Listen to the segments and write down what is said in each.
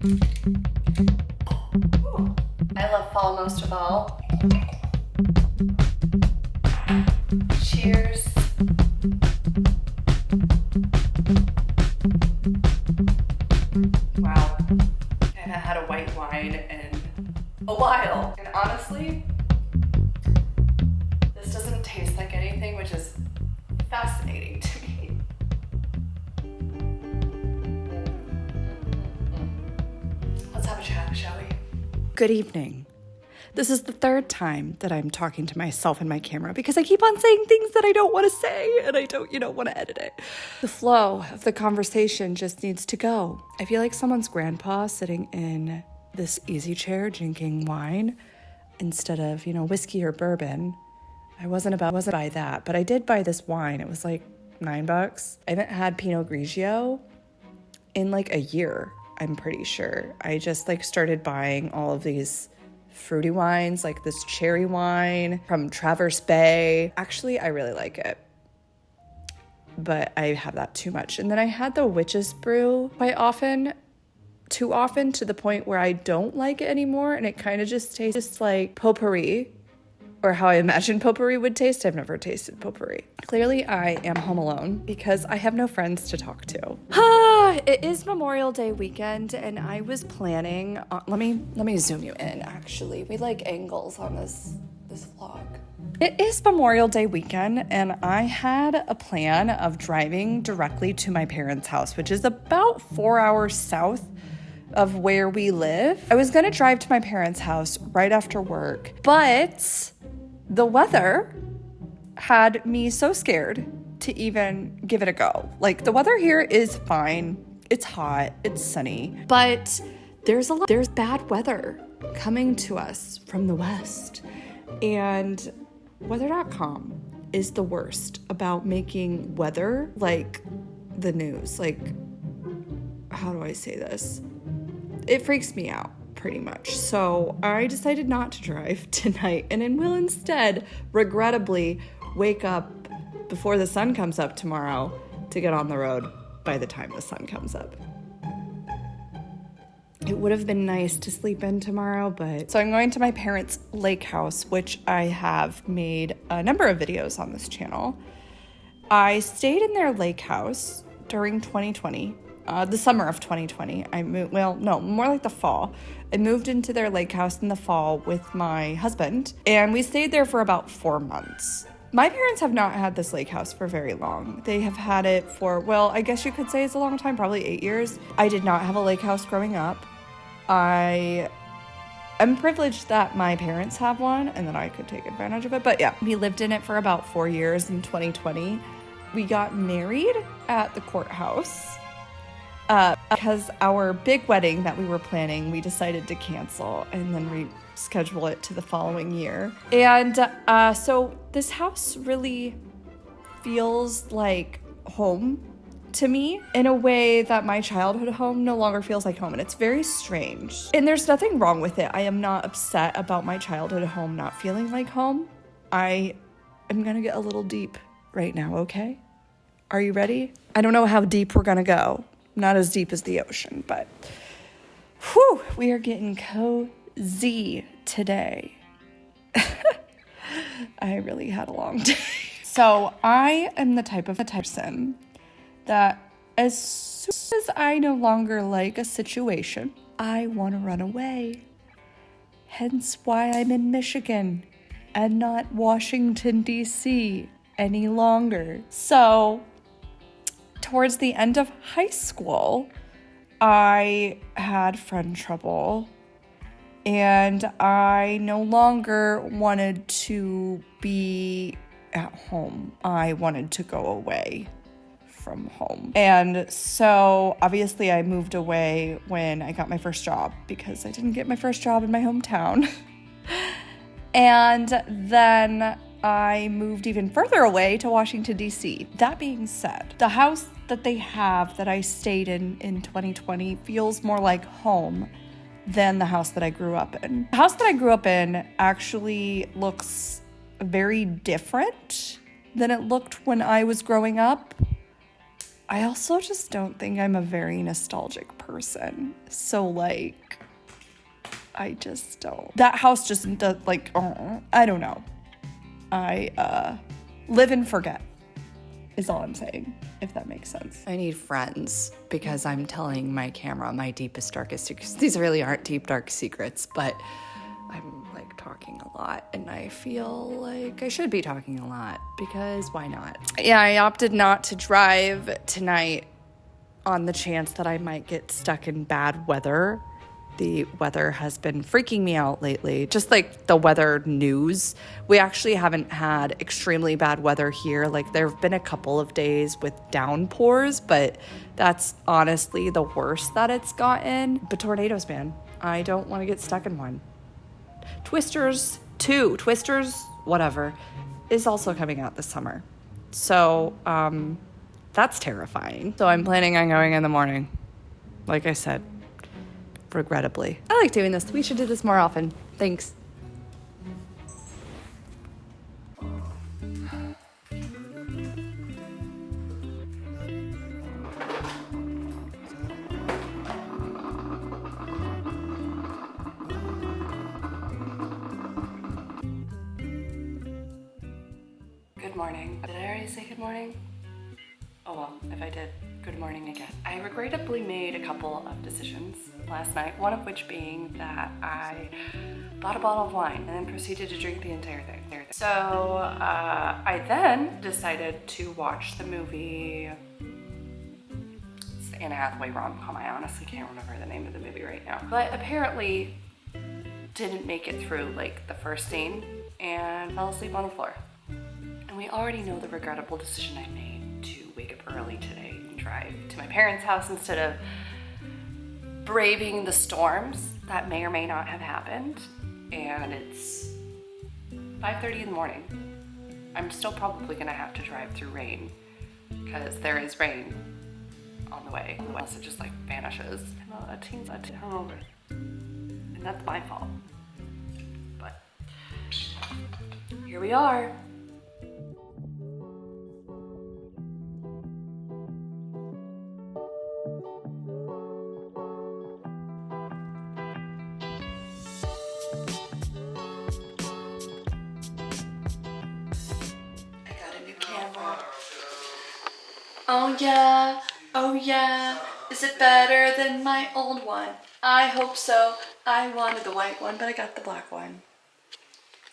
I love fall most of all. Cheers. Wow. I haven't had a white wine in a while. And honestly, this doesn't taste like anything, which is fascinating to me. Let's have a chat, shall we? Good evening. This is the third time that I'm talking to myself in my camera because I keep on saying things that I don't want to say and I don't, want to edit it. The flow of the conversation just needs to go. I feel like someone's grandpa sitting in this easy chair drinking wine instead of, whiskey or bourbon. I wasn't about to buy that, but I did buy this wine. It was like $9. I haven't had Pinot Grigio in like a year, I'm pretty sure. I just started buying all of these fruity wines, like this cherry wine from Traverse Bay. Actually, I really like it, but I have that too much. And then I had the Witch's Brew quite often, too often to the point where I don't like it anymore. And it kind of just tastes like potpourri, or how I imagine potpourri would taste. I've never tasted potpourri. Clearly, I am home alone because I have no friends to talk to. It is Memorial Day weekend, and I was planning on, let me zoom you in, actually. We like angles on this vlog. It is Memorial Day weekend, and I had a plan of driving directly to my parents' house, which is about 4 hours south of where we live. I was gonna drive to my parents' house right after work, but the weather had me so scared to even give it a go. The weather here is fine. It's hot, it's sunny, but there's bad weather coming to us from the west. And weather.com is the worst about making weather like the news. How do I say this? It freaks me out pretty much. So I decided not to drive tonight and will instead, regrettably, wake up before the sun comes up tomorrow to get on the road by the time the sun comes up. It would have been nice to sleep in tomorrow, but... So I'm going to my parents' lake house, which I have made a number of videos on this channel. I stayed in their lake house during 2020, the summer of 2020. More like the fall. I moved into their lake house in the fall with my husband, and we stayed there for about 4 months. My parents have not had this lake house for very long. They have had it for, I guess you could say it's a long time, probably 8 years. I did not have a lake house growing up. I am privileged that my parents have one and that I could take advantage of it. But yeah, we lived in it for about 4 years in 2020. We got married at the courthouse because our big wedding that we were planning, we decided to cancel and then reschedule it to the following year. And so this house really feels like home to me in a way that my childhood home no longer feels like home. And it's very strange. And there's nothing wrong with it. I am not upset about my childhood home not feeling like home. I am gonna get a little deep right now, okay? Are you ready? I don't know how deep we're gonna go. Not as deep as the ocean, but we are getting cozy today. I really had a long day. So I am the type of person that as soon as I no longer like a situation, I want to run away. Hence why I'm in Michigan and not Washington, D.C. any longer. So towards the end of high school, I had friend trouble and I no longer wanted to be at home. I wanted to go away from home. And so obviously I moved away when I got my first job because I didn't get my first job in my hometown. And then I moved even further away to Washington, D.C. That being said, the house that they have that I stayed in 2020 feels more like home than the house that I grew up in. The house that I grew up in actually looks very different than it looked when I was growing up. I also just don't think I'm a very nostalgic person. So like, I just don't. That house just does like, I don't know. I live and forget is all I'm saying, if that makes sense. I need friends because I'm telling my camera my deepest, darkest secrets. These really aren't deep, dark secrets, but I'm like talking a lot and I feel like I should be talking a lot because why not? Yeah, I opted not to drive tonight on the chance that I might get stuck in bad weather. The weather has been freaking me out lately, just like the weather news. We actually haven't had extremely bad weather here. Like there have been a couple of days with downpours, but that's honestly the worst that it's gotten. But tornadoes, man, I don't want to get stuck in one. Twisters, whatever, is also coming out this summer. So that's terrifying. So I'm planning on going in the morning, like I said. Regrettably. I like doing this. We should do this more often. Thanks. Good morning. Did I already say good morning? Oh well, if I did, good morning again. I regrettably made a couple of decisions last night, one of which being that I bought a bottle of wine and then proceeded to drink the entire thing. So I then decided to watch the movie, it's the Anne Hathaway rom-com. I honestly can't remember the name of the movie right now. But apparently didn't make it through like the first scene and fell asleep on the floor. And we already know the regrettable decision I made to wake up early today and drive to my parents' house instead of braving the storms that may or may not have happened. And it's 5:30 in the morning. I'm still probably gonna have to drive through rain because there is rain on the way, unless it just like vanishes. A teeny hungover, and that's my fault. But here we are. Oh yeah, is it better than my old one? I hope so. I wanted the white one, but I got the black one.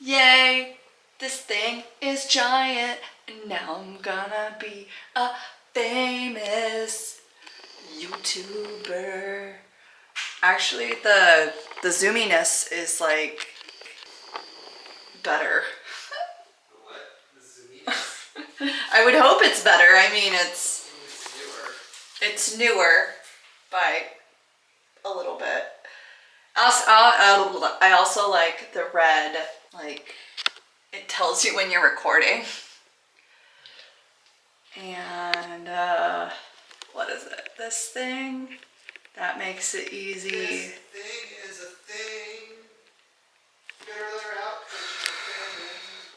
Yay, this thing is giant, and now I'm gonna be a famous YouTuber. Actually, the zoominess is like better. What? The zoominess? I would hope it's better. I mean, it's newer by a little bit. I also like the red, like it tells you when you're recording. And what is it? This thing that makes it easy. This thing is a thing. Better let her out.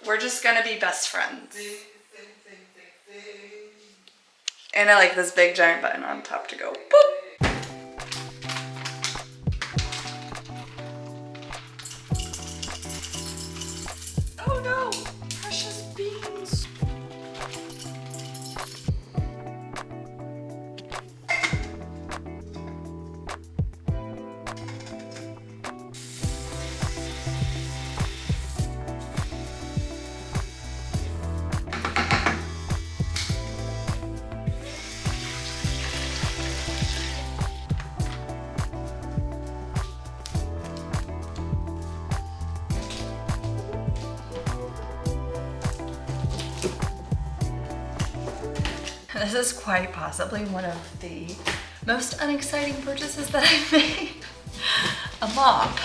We're just gonna be best friends. Thing. And I like this big giant button on top to go boop. Oh no, precious beans. This is quite possibly one of the most unexciting purchases that I've made. A mop.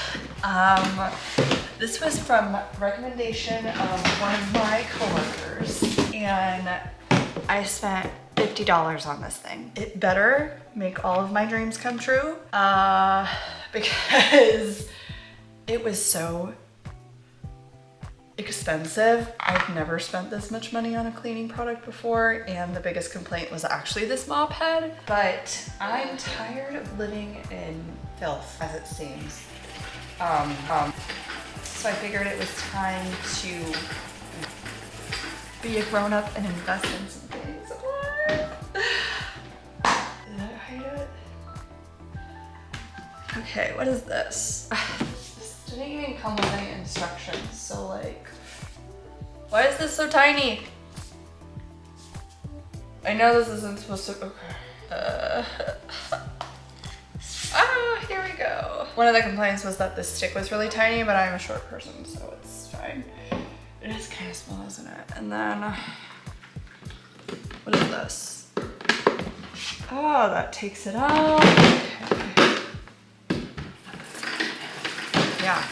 This was from recommendation of one of my coworkers, and I spent $50 on this thing. It better make all of my dreams come true, because it was so expensive. I've never spent this much money on a cleaning product before, and the biggest complaint was actually this mop head. But I'm tired of living in filth, as it seems. So I figured it was time to be a grown-up and invest in some cleaning supplies. Did I hide it? Okay, what is this? This didn't even come with any instructions, so like, why is this so tiny? I know this isn't supposed to, okay. Here we go. One of the complaints was that the stick was really tiny, but I'm a short person, so it's fine. It is kind of small, isn't it? And then, what is this? Oh, that takes it out. Okay. Yeah.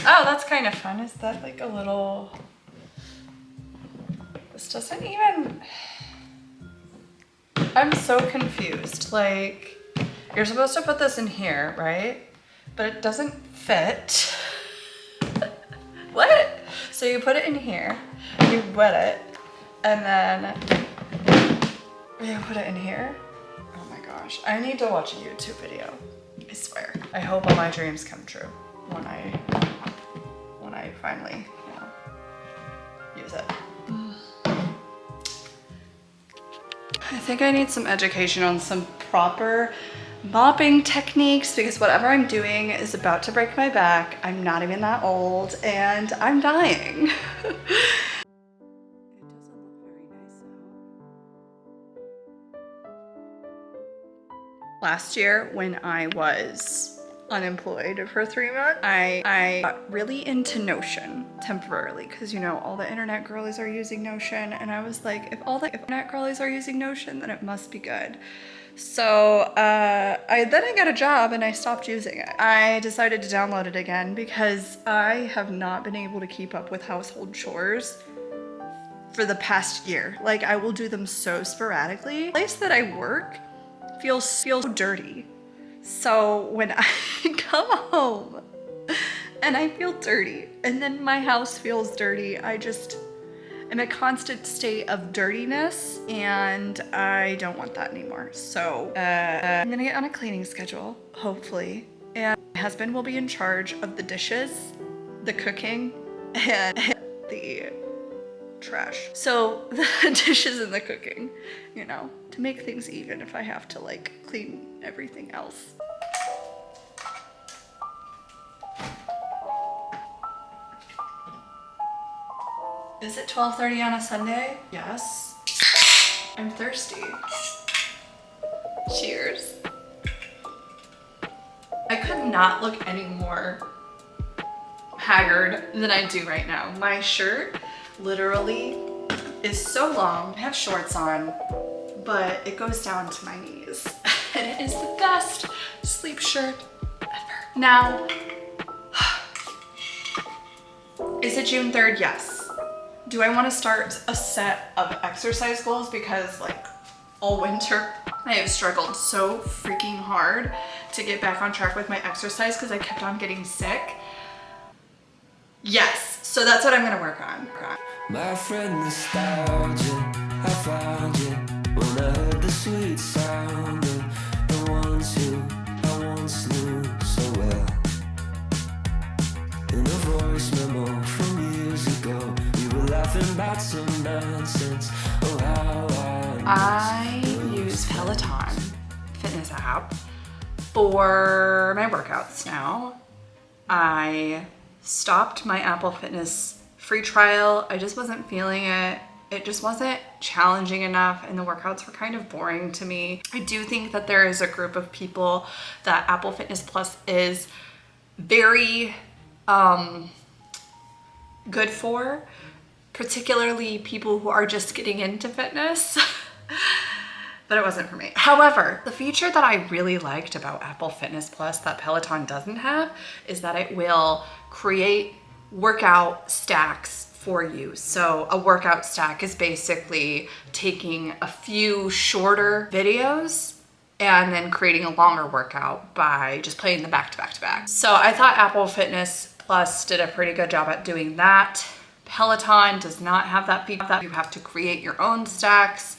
Oh, that's kind of fun. Is that like a little... This doesn't even... I'm so confused. Like, you're supposed to put this in here, right? But it doesn't fit. What? So you put it in here, you wet it, and then you put it in here. Oh my gosh, I need to watch a YouTube video. I swear. I hope all my dreams come true when I finally, you know, use it. I think I need some education on some proper mopping techniques because whatever I'm doing is about to break my back. I'm not even that old and I'm dying. It doesn't look very nice out. Last year when I was unemployed for 3 months, I got really into Notion temporarily because, you know, all the internet girlies are using Notion, and I was like, if all the internet girlies are using Notion, then it must be good. So I got a job and I stopped using it. I decided to download it again because I have not been able to keep up with household chores for the past year. Like, I will do them so sporadically. The place that I work feels so dirty. So when I come home and I feel dirty and then my house feels dirty, I just am a constant state of dirtiness and I don't want that anymore. So I'm gonna get on a cleaning schedule, hopefully. And my husband will be in charge of the dishes, the cooking, and the trash. So the dishes and the cooking, you know, to make things even if I have to like clean everything else. Is it 12:30 on a Sunday? Yes. I'm thirsty. Cheers. I could not look any more haggard than I do right now. My shirt literally is so long. I have shorts on, but it goes down to my knees. And it is the best sleep shirt ever. Now, is it June 3rd? Yes. Do I want to start a set of exercise goals? Because like all winter, I have struggled so freaking hard to get back on track with my exercise because I kept on getting sick. Yes, so that's what I'm gonna work on. My friend nostalgia, I found you when I heard the sweet sound of the ones who I once knew so well. In a voice memo from years ago, we were laughing about some nonsense. Oh, how I use Peloton fitness app for my workouts now. I stopped my Apple Fitness free trial. I just wasn't feeling it. It just wasn't challenging enough and the workouts were kind of boring to me. I do think that there is a group of people that Apple Fitness Plus is very good for, particularly people who are just getting into fitness. But it wasn't for me. However, the feature that I really liked about Apple Fitness Plus that Peloton doesn't have is that it will create workout stacks for you. So a workout stack is basically taking a few shorter videos and then creating a longer workout by just playing them back to back to back. So I thought Apple Fitness Plus did a pretty good job at doing that. Peloton does not have that feature that you have to create your own stacks,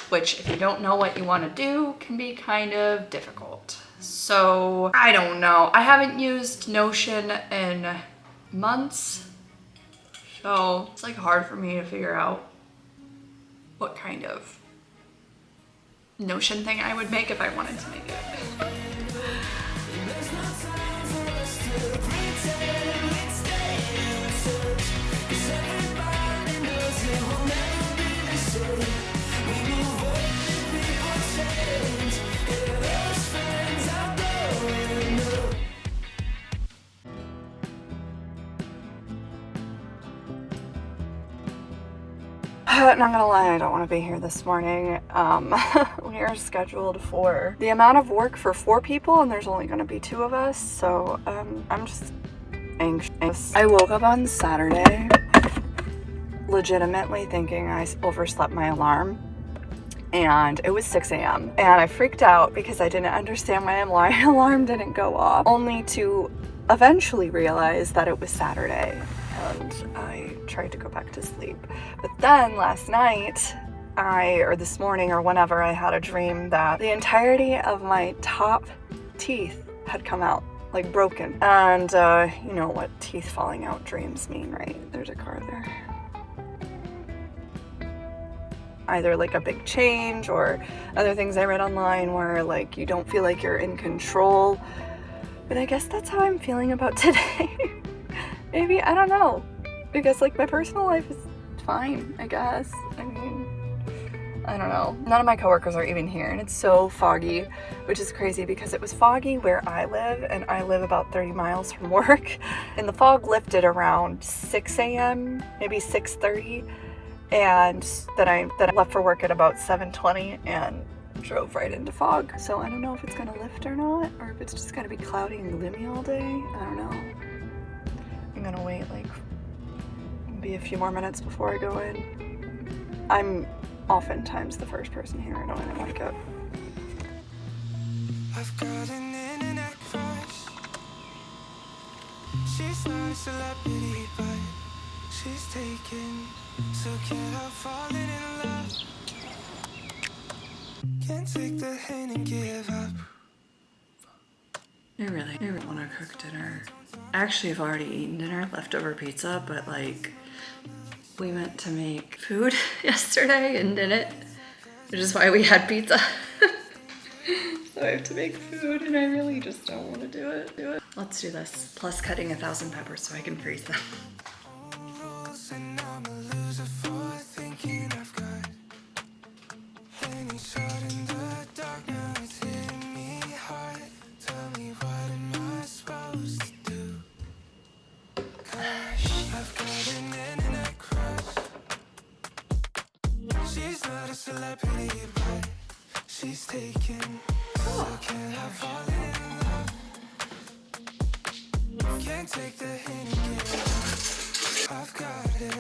which if you don't know what you want to do can be kind of difficult. So I don't know. I haven't used Notion in months, so it's like hard for me to figure out what kind of Notion thing I would make if I wanted to make it. Not gonna lie, I don't want to be here this morning. We are scheduled for the amount of work for 4 people and there's only gonna be 2 of us, so I'm just anxious. I woke up on Saturday legitimately thinking I overslept my alarm, and it was 6 a.m. and I freaked out because I didn't understand why my alarm didn't go off, only to eventually realize that it was Saturday. And I tried to go back to sleep. But then last night, or this morning or whenever, I had a dream that the entirety of my top teeth had come out, like broken. And you know what teeth falling out dreams mean, right? There's a car there. Either like a big change or other things I read online where like you don't feel like you're in control. But I guess that's how I'm feeling about today. Maybe, I don't know, because like my personal life is fine, I guess. I mean, I don't know. None of my coworkers are even here and it's so foggy, which is crazy because it was foggy where I live and I live about 30 miles from work, and the fog lifted around 6 a.m., maybe 6:30, and then I left for work at about 7:20 and drove right into fog. So I don't know if it's gonna lift or not, or if it's just gonna be cloudy and gloomy all day. I don't know. I'm gonna wait like maybe a few more minutes before I go in. I'm oftentimes the first person here. I don't really like it. I've got an internet crush. She's not a celebrity, but she's taken. So can't help falling in love. Can't take the hint and give up. I really want to cook dinner. Actually, I've already eaten dinner, leftover pizza, but like we meant to make food yesterday and didn't, which is why we had pizza. So I have to make food and I really just don't want to do it. Let's do this. Plus cutting 1,000 peppers so I can freeze them. And I'm a loser for thinking I've got any shot in the dark. Now it's hitting me hard. Tell me, what am I supposed to do? Gosh, I've got an internet crush. She's not a celebrity, but she's taken. So can't help falling in love. Can't take the hint and give up. I've got it.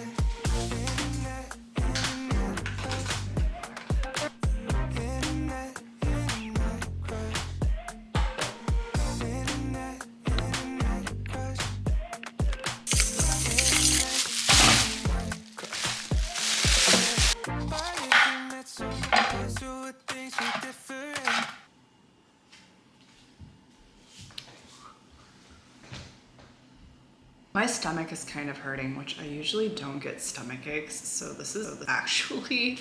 Internet crush. Internet crush. Internet crush. Why if we met so close, who would think we're different? My stomach is kind of hurting, which I usually don't get stomach aches, so this is actually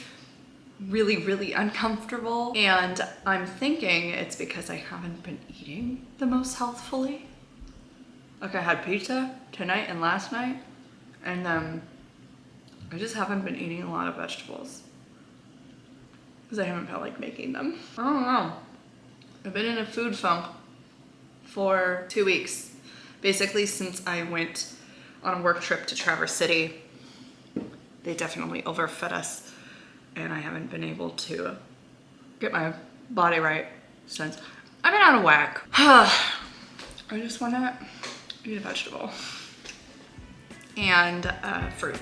really, really uncomfortable. And I'm thinking it's because I haven't been eating the most healthfully. Like I had pizza tonight and last night, and I just haven't been eating a lot of vegetables because I haven't felt like making them. I don't know. I've been in a food funk for 2 weeks. Basically, since I went on a work trip to Traverse City, they definitely overfed us, and I haven't been able to get my body right since. I've been out of whack. I just want to eat a vegetable and fruit.